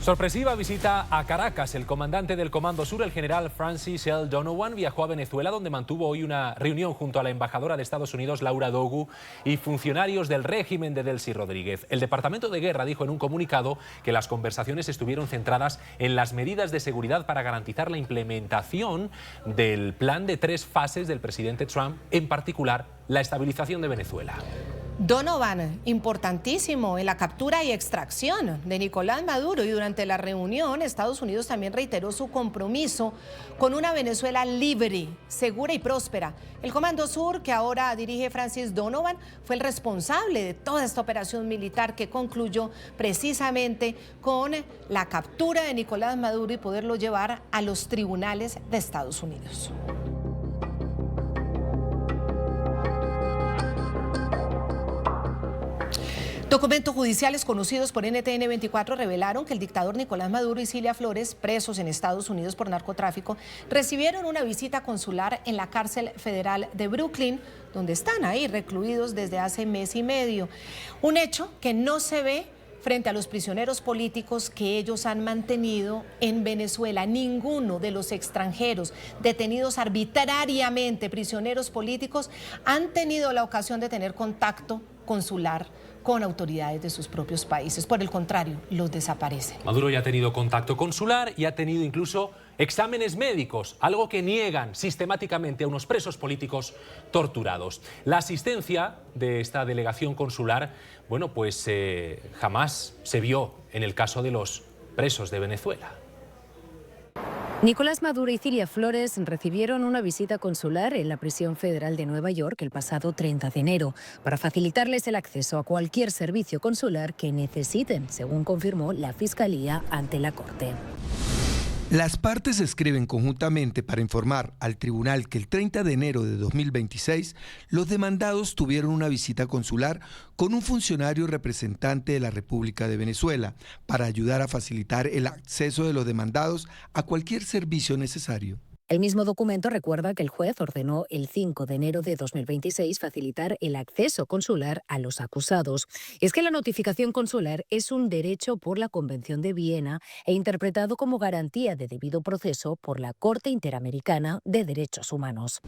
Sorpresiva visita a Caracas. El comandante del Comando Sur, el general Francis L. Donovan, viajó a Venezuela, donde mantuvo hoy una reunión junto a la embajadora de Estados Unidos, Laura Dogu, y funcionarios del régimen de Delcy Rodríguez. El Departamento de Guerra dijo en un comunicado que las conversaciones estuvieron centradas en las medidas de seguridad para garantizar la implementación del plan de 3 fases del presidente Trump, en particular la estabilización de Venezuela. Donovan, importantísimo en la captura y extracción de Nicolás Maduro, y durante la reunión Estados Unidos también reiteró su compromiso con una Venezuela libre, segura y próspera. El Comando Sur, que ahora dirige Francis Donovan, fue el responsable de toda esta operación militar que concluyó precisamente con la captura de Nicolás Maduro y poderlo llevar a los tribunales de Estados Unidos. Documentos judiciales conocidos por NTN 24 revelaron que el dictador Nicolás Maduro y Cilia Flores, presos en Estados Unidos por narcotráfico, recibieron una visita consular en la cárcel federal de Brooklyn, donde están ahí recluidos desde hace mes y medio. Un hecho que no se ve frente a los prisioneros políticos que ellos han mantenido en Venezuela. Ninguno de los extranjeros detenidos arbitrariamente, prisioneros políticos, han tenido la ocasión de tener contacto consular con autoridades de sus propios países. Por el contrario, los desaparecen. Maduro ya ha tenido contacto consular y ha tenido incluso exámenes médicos, algo que niegan sistemáticamente a unos presos políticos torturados. La asistencia de esta delegación consular, bueno, pues jamás se vio en el caso de los presos de Venezuela. Nicolás Maduro y Cilia Flores recibieron una visita consular en la prisión federal de Nueva York el pasado 30 de enero para facilitarles el acceso a cualquier servicio consular que necesiten, según confirmó la Fiscalía ante la Corte. Las partes escriben conjuntamente para informar al tribunal que el 30 de enero de 2026 los demandados tuvieron una visita consular con un funcionario representante de la República de Venezuela para ayudar a facilitar el acceso de los demandados a cualquier servicio necesario. El mismo documento recuerda que el juez ordenó el 5 de enero de 2026 facilitar el acceso consular a los acusados. Es que la notificación consular es un derecho por la Convención de Viena e interpretado como garantía de debido proceso por la Corte Interamericana de Derechos Humanos.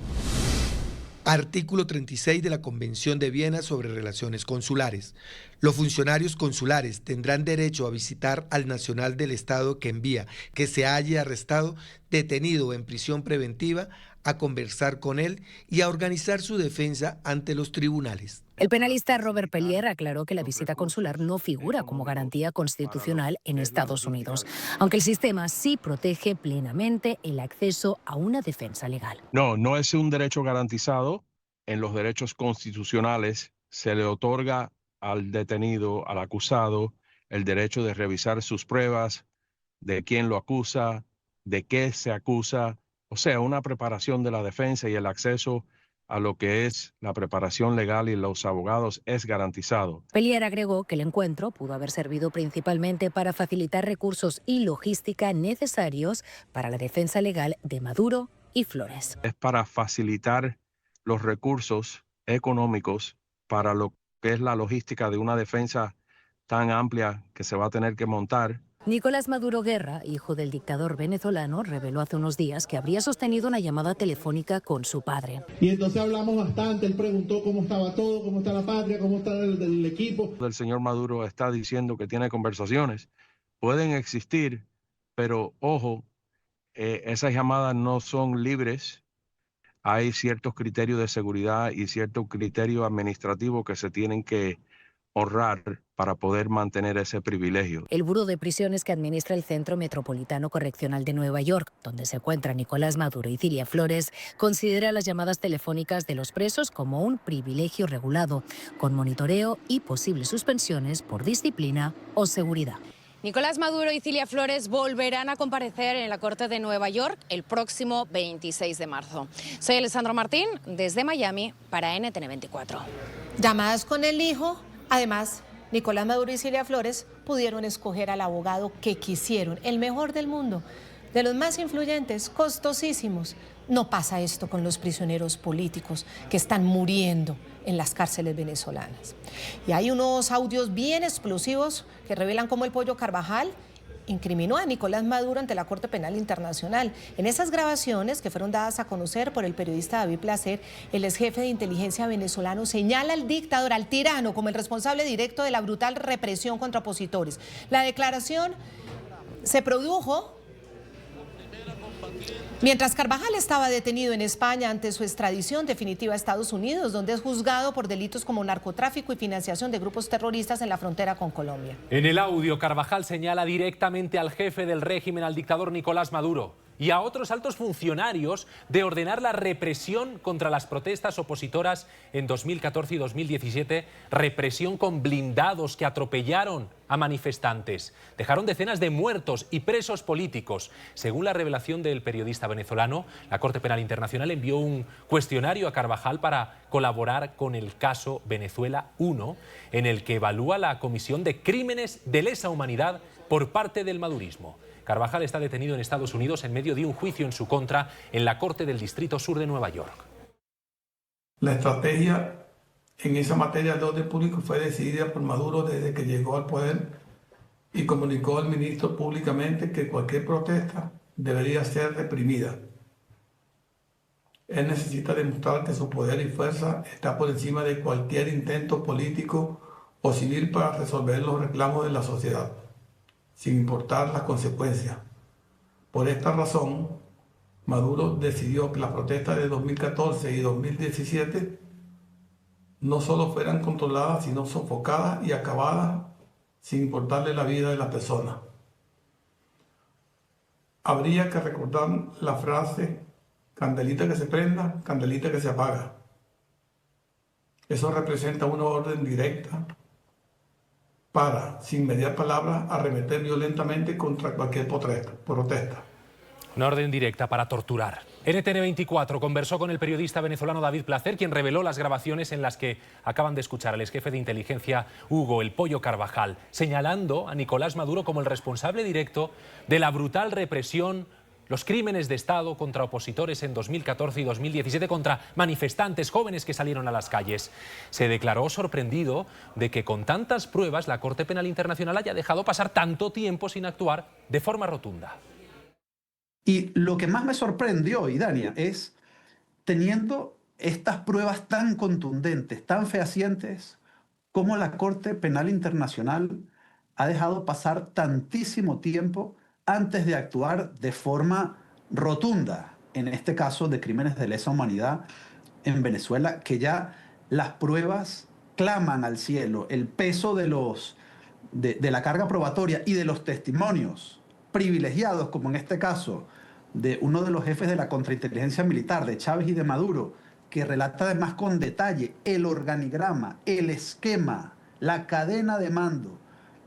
Artículo 36 de la Convención de Viena sobre Relaciones Consulares. Los funcionarios consulares tendrán derecho a visitar al nacional del Estado que envía, que se haya arrestado, detenido o en prisión preventiva, a conversar con él y a organizar su defensa ante los tribunales. El penalista Robert Pellier aclaró que la visita consular no figura como garantía constitucional en Estados Unidos, aunque el sistema sí protege plenamente el acceso a una defensa legal. No es un derecho garantizado. En los derechos constitucionales se le otorga al detenido, al acusado, el derecho de revisar sus pruebas, de quién lo acusa, de qué se acusa, o sea, una preparación de la defensa y el acceso a lo que es la preparación legal y los abogados es garantizado. Pellier agregó que el encuentro pudo haber servido principalmente para facilitar recursos y logística necesarios para la defensa legal de Maduro y Flores. Es para facilitar los recursos económicos para lo que es la logística de una defensa tan amplia que se va a tener que montar. Nicolás Maduro Guerra, hijo del dictador venezolano, reveló hace unos días que habría sostenido una llamada telefónica con su padre. Y entonces hablamos bastante, él preguntó cómo estaba todo, cómo está la patria, cómo está el equipo. El señor Maduro está diciendo que tiene conversaciones. Pueden existir, pero ojo, esas llamadas no son libres. Hay ciertos criterios de seguridad y ciertos criterios administrativos que se tienen que honrar para poder mantener ese privilegio. El Buró de Prisiones que administra el Centro Metropolitano Correccional de Nueva York, donde se encuentran Nicolás Maduro y Cilia Flores, considera las llamadas telefónicas de los presos como un privilegio regulado, con monitoreo y posibles suspensiones por disciplina o seguridad. Nicolás Maduro y Cilia Flores volverán a comparecer en la Corte de Nueva York el próximo 26 de marzo. Soy Alessandro Martín, desde Miami, para NTN 24. Llamadas con el hijo. Además, Nicolás Maduro y Cilia Flores pudieron escoger al abogado que quisieron, el mejor del mundo, de los más influyentes, costosísimos. No pasa esto con los prisioneros políticos que están muriendo en las cárceles venezolanas. Y hay unos audios bien explosivos que revelan cómo el Pollo Carvajal incriminó a Nicolás Maduro ante la Corte Penal Internacional. En esas grabaciones que fueron dadas a conocer por el periodista David Placer, el ex jefe de inteligencia venezolano señala al dictador, al tirano, como el responsable directo de la brutal represión contra opositores. La declaración se produjo mientras Carvajal estaba detenido en España ante su extradición definitiva a Estados Unidos, donde es juzgado por delitos como narcotráfico y financiación de grupos terroristas en la frontera con Colombia. En el audio, Carvajal señala directamente al jefe del régimen, al dictador Nicolás Maduro, y a otros altos funcionarios de ordenar la represión contra las protestas opositoras en 2014 y 2017, represión con blindados que atropellaron a manifestantes. Dejaron decenas de muertos y presos políticos. Según la revelación del periodista venezolano, la Corte Penal Internacional envió un cuestionario a Carvajal para colaborar con el caso Venezuela 1, en el que evalúa la comisión de crímenes de lesa humanidad por parte del madurismo. Carvajal está detenido en Estados Unidos en medio de un juicio en su contra en la Corte del Distrito Sur de Nueva York. La estrategia en esa materia de orden público fue decidida por Maduro desde que llegó al poder y comunicó al ministro públicamente que cualquier protesta debería ser reprimida. Él necesita demostrar que su poder y fuerza está por encima de cualquier intento político o civil para resolver los reclamos de la sociedad, sin importar las consecuencias. Por esta razón, Maduro decidió que las protestas de 2014 y 2017 no solo fueran controladas, sino sofocadas y acabadas sin importarle la vida de la persona. Habría que recordar la frase, candelita que se prenda, candelita que se apaga. Eso representa una orden directa para, sin mediar palabras, arremeter violentamente contra cualquier protesta. Una orden directa para torturar. NTN 24 conversó con el periodista venezolano David Placer, quien reveló las grabaciones en las que acaban de escuchar al exjefe de inteligencia Hugo El Pollo Carvajal, señalando a Nicolás Maduro como el responsable directo de la brutal represión, los crímenes de Estado contra opositores en 2014 y 2017, contra manifestantes jóvenes que salieron a las calles. Se declaró sorprendido de que con tantas pruebas la Corte Penal Internacional haya dejado pasar tanto tiempo sin actuar de forma rotunda. Y lo que más me sorprendió, Idania, es teniendo estas pruebas tan contundentes, tan fehacientes, cómo la Corte Penal Internacional ha dejado pasar tantísimo tiempo antes de actuar de forma rotunda, en este caso de crímenes de lesa humanidad en Venezuela, que ya las pruebas claman al cielo, el peso de la carga probatoria y de los testimonios privilegiados, como en este caso de uno de los jefes de la contrainteligencia militar, de Chávez y de Maduro, que relata además con detalle el organigrama, el esquema, la cadena de mando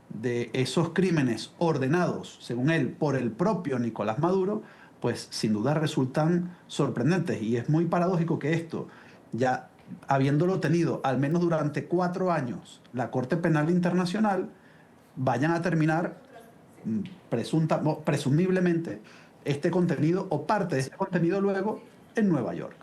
de esos crímenes ordenados, según él, por el propio Nicolás Maduro, pues sin duda resultan sorprendentes. Y es muy paradójico que esto, ya habiéndolo tenido al menos durante 4 años la Corte Penal Internacional, vayan a terminar presumiblemente este contenido o parte de este contenido luego en Nueva York.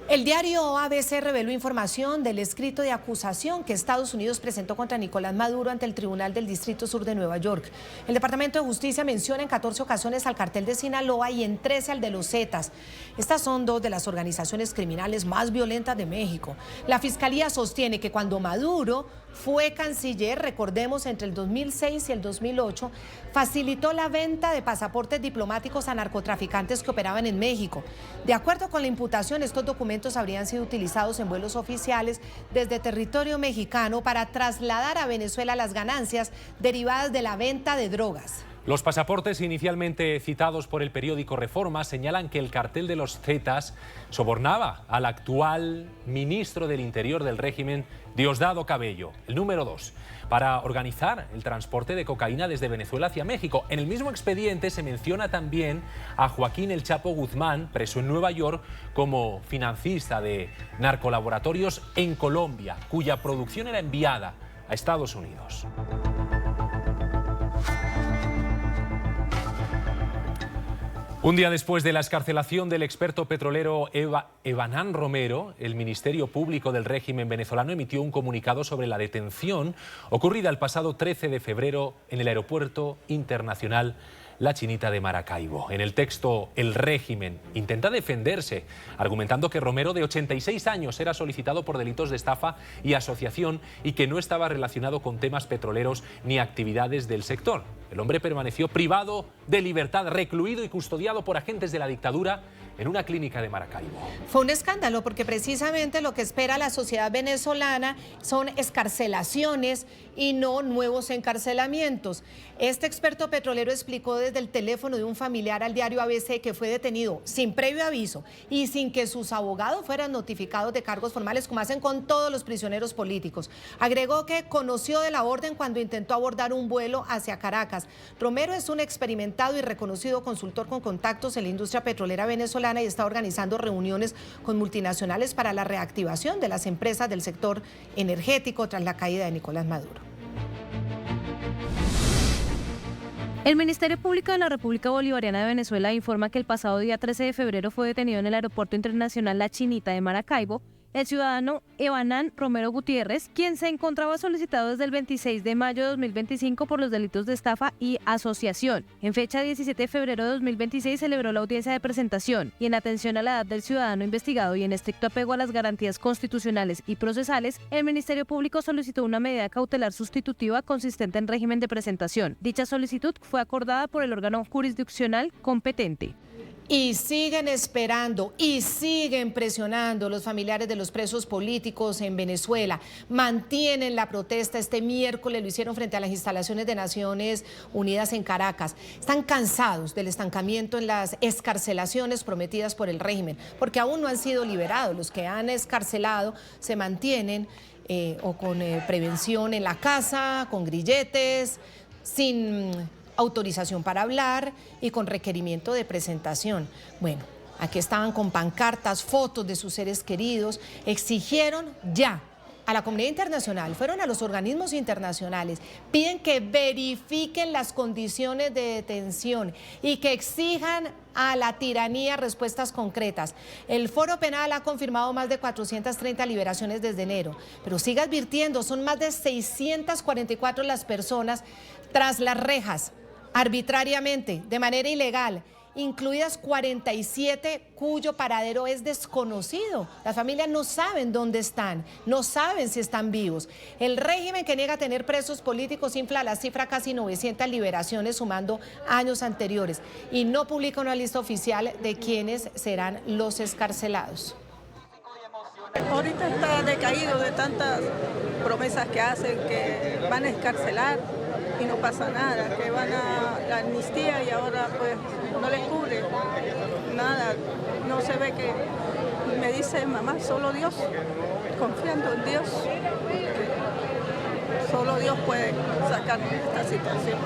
El diario ABC reveló información del escrito de acusación que Estados Unidos presentó contra Nicolás Maduro ante el Tribunal del Distrito Sur de Nueva York. El Departamento de Justicia menciona en 14 ocasiones al cartel de Sinaloa y en 13 al de los Zetas. Estas son 2 de las organizaciones criminales más violentas de México. La Fiscalía sostiene que cuando Maduro fue canciller, recordemos, entre el 2006 y el 2008, facilitó la venta de pasaportes diplomáticos a narcotraficantes que operaban en México. De acuerdo con la imputación, estos documentos habrían sido utilizados en vuelos oficiales desde territorio mexicano para trasladar a Venezuela las ganancias derivadas de la venta de drogas. Los pasaportes inicialmente citados por el periódico Reforma señalan que el cartel de los Zetas sobornaba al actual ministro del Interior del régimen, Diosdado Cabello, el número 2, para organizar el transporte de cocaína desde Venezuela hacia México. En el mismo expediente se menciona también a Joaquín El Chapo Guzmán, preso en Nueva York, como financista de narcolaboratorios en Colombia, cuya producción era enviada a Estados Unidos. Un día después de la excarcelación del experto petrolero Evanán Romero, el Ministerio Público del régimen venezolano emitió un comunicado sobre la detención ocurrida el pasado 13 de febrero en el Aeropuerto Internacional La Chinita de Maracaibo. En el texto, el régimen intenta defenderse, argumentando que Romero, de 86 años, era solicitado por delitos de estafa y asociación y que no estaba relacionado con temas petroleros ni actividades del sector. El hombre permaneció privado de libertad, recluido y custodiado por agentes de la dictadura en una clínica de Maracaibo. Fue un escándalo porque precisamente lo que espera la sociedad venezolana son excarcelaciones y no nuevos encarcelamientos. Este experto petrolero explicó desde el teléfono de un familiar al diario ABC que fue detenido sin previo aviso y sin que sus abogados fueran notificados de cargos formales, como hacen con todos los prisioneros políticos. Agregó que conoció de la orden cuando intentó abordar un vuelo hacia Caracas. Romero es un experimentado y reconocido consultor con contactos en la industria petrolera venezolana y está organizando reuniones con multinacionales para la reactivación de las empresas del sector energético tras la caída de Nicolás Maduro. El Ministerio Público de la República Bolivariana de Venezuela informa que el pasado día 13 de febrero fue detenido en el Aeropuerto Internacional La Chinita de Maracaibo el ciudadano Evanán Romero Gutiérrez, quien se encontraba solicitado desde el 26 de mayo de 2025 por los delitos de estafa y asociación. En fecha 17 de febrero de 2026 celebró la audiencia de presentación y en atención a la edad del ciudadano investigado y en estricto apego a las garantías constitucionales y procesales, el Ministerio Público solicitó una medida cautelar sustitutiva consistente en régimen de presentación. Dicha solicitud fue acordada por el órgano jurisdiccional competente. Y siguen esperando y siguen presionando los familiares de los presos políticos en Venezuela. Mantienen la protesta. Este miércoles lo hicieron frente a las instalaciones de Naciones Unidas en Caracas. Están cansados del estancamiento en las excarcelaciones prometidas por el régimen, porque aún no han sido liberados. Los que han excarcelado se mantienen o con prevención en la casa, con grilletes, sin autorización para hablar y con requerimiento de presentación. Bueno, aquí estaban con pancartas, fotos de sus seres queridos, exigieron ya a la comunidad internacional, fueron a los organismos internacionales, piden que verifiquen las condiciones de detención y que exijan a la tiranía respuestas concretas. El Foro Penal ha confirmado más de 430 liberaciones desde enero, pero sigue advirtiendo, son más de 644 las personas tras las rejas, arbitrariamente, de manera ilegal, incluidas 47 cuyo paradero es desconocido. Las familias no saben dónde están, no saben si están vivos. El régimen que niega tener presos políticos infla la cifra a casi 900 liberaciones sumando años anteriores y no publica una lista oficial de quiénes serán los excarcelados. Ahorita está decaído de tantas promesas que hacen, que van a excarcelar y no pasa nada, que van a la amnistía y ahora pues no les cubre nada, no se ve que me dice mamá, solo Dios, confiando en Dios, solo Dios puede sacar esta situación.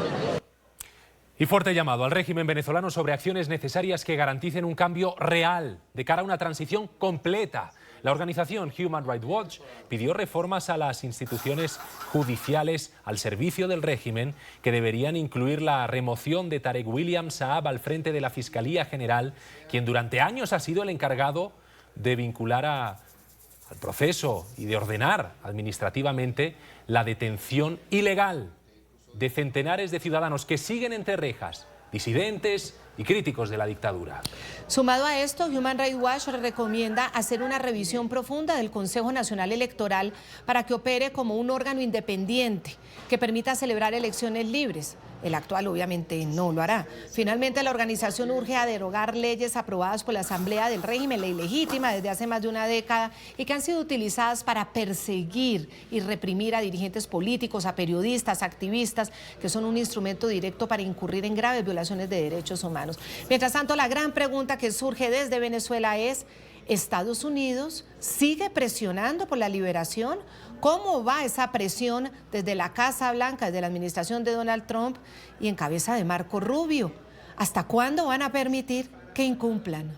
Y fuerte llamado al régimen venezolano sobre acciones necesarias que garanticen un cambio real de cara a una transición completa. La organización Human Rights Watch pidió reformas a las instituciones judiciales al servicio del régimen que deberían incluir la remoción de Tarek William Saab al frente de la Fiscalía General, quien durante años ha sido el encargado de vincular al proceso y de ordenar administrativamente la detención ilegal de centenares de ciudadanos que siguen entre rejas, disidentes y críticos de la dictadura. Sumado a esto, Human Rights Watch recomienda hacer una revisión profunda del Consejo Nacional Electoral para que opere como un órgano independiente que permita celebrar elecciones libres. El actual obviamente no lo hará. Finalmente, la organización urge a derogar leyes aprobadas por la Asamblea del régimen, ley legítima desde hace más de una década y que han sido utilizadas para perseguir y reprimir a dirigentes políticos, a periodistas, activistas, que son un instrumento directo para incurrir en graves violaciones de derechos humanos. Mientras tanto, la gran pregunta que surge desde Venezuela es: ¿Estados Unidos sigue presionando por la liberación? ¿Cómo va esa presión desde la Casa Blanca, desde la administración de Donald Trump y en cabeza de Marco Rubio? ¿Hasta cuándo van a permitir que incumplan?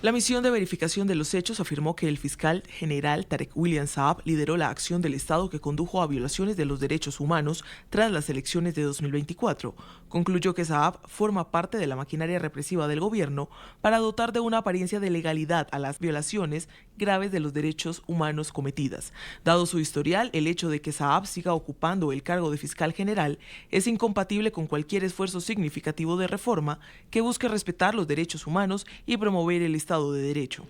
La misión de verificación de los hechos afirmó que el fiscal general Tarek William Saab lideró la acción del Estado que condujo a violaciones de los derechos humanos tras las elecciones de 2024. Concluyó que Saab forma parte de la maquinaria represiva del gobierno para dotar de una apariencia de legalidad a las violaciones graves de los derechos humanos cometidas. Dado su historial, el hecho de que Saab siga ocupando el cargo de fiscal general es incompatible con cualquier esfuerzo significativo de reforma que busque respetar los derechos humanos y promover el Estado de Derecho.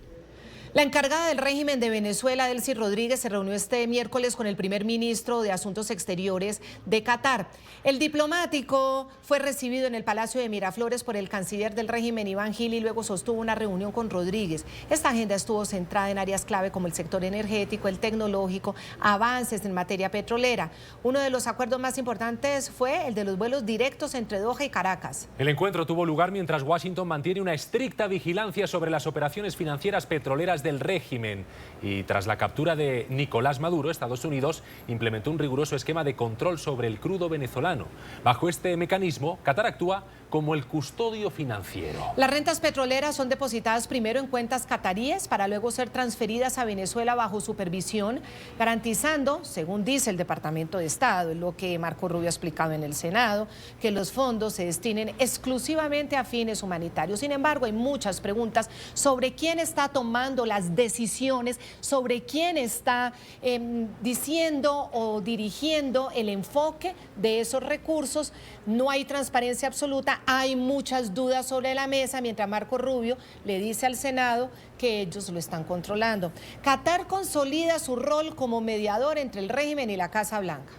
La encargada del régimen de Venezuela, Delcy Rodríguez, se reunió este miércoles con el primer ministro de Asuntos Exteriores de Qatar. El diplomático fue recibido en el Palacio de Miraflores por el canciller del régimen, Iván Gil, y luego sostuvo una reunión con Rodríguez. Esta agenda estuvo centrada en áreas clave como el sector energético, el tecnológico, avances en materia petrolera. Uno de los acuerdos más importantes fue el de los vuelos directos entre Doha y Caracas. El encuentro tuvo lugar mientras Washington mantiene una estricta vigilancia sobre las operaciones financieras petroleras del régimen, y tras la captura de Nicolás Maduro, Estados Unidos implementó un riguroso esquema de control sobre el crudo venezolano. Bajo este mecanismo, Qatar actúa como el custodio financiero. Las rentas petroleras son depositadas primero en cuentas cataríes para luego ser transferidas a Venezuela bajo supervisión, garantizando, según dice el Departamento de Estado, es lo que Marco Rubio ha explicado en el Senado, que los fondos se destinen exclusivamente a fines humanitarios. Sin embargo, hay muchas preguntas sobre quién está tomando las decisiones, sobre quién está diciendo o dirigiendo el enfoque de esos recursos. No hay transparencia absoluta, hay muchas dudas sobre la mesa, mientras Marco Rubio le dice al Senado que ellos lo están controlando. Qatar consolida su rol como mediador entre el régimen y la Casa Blanca.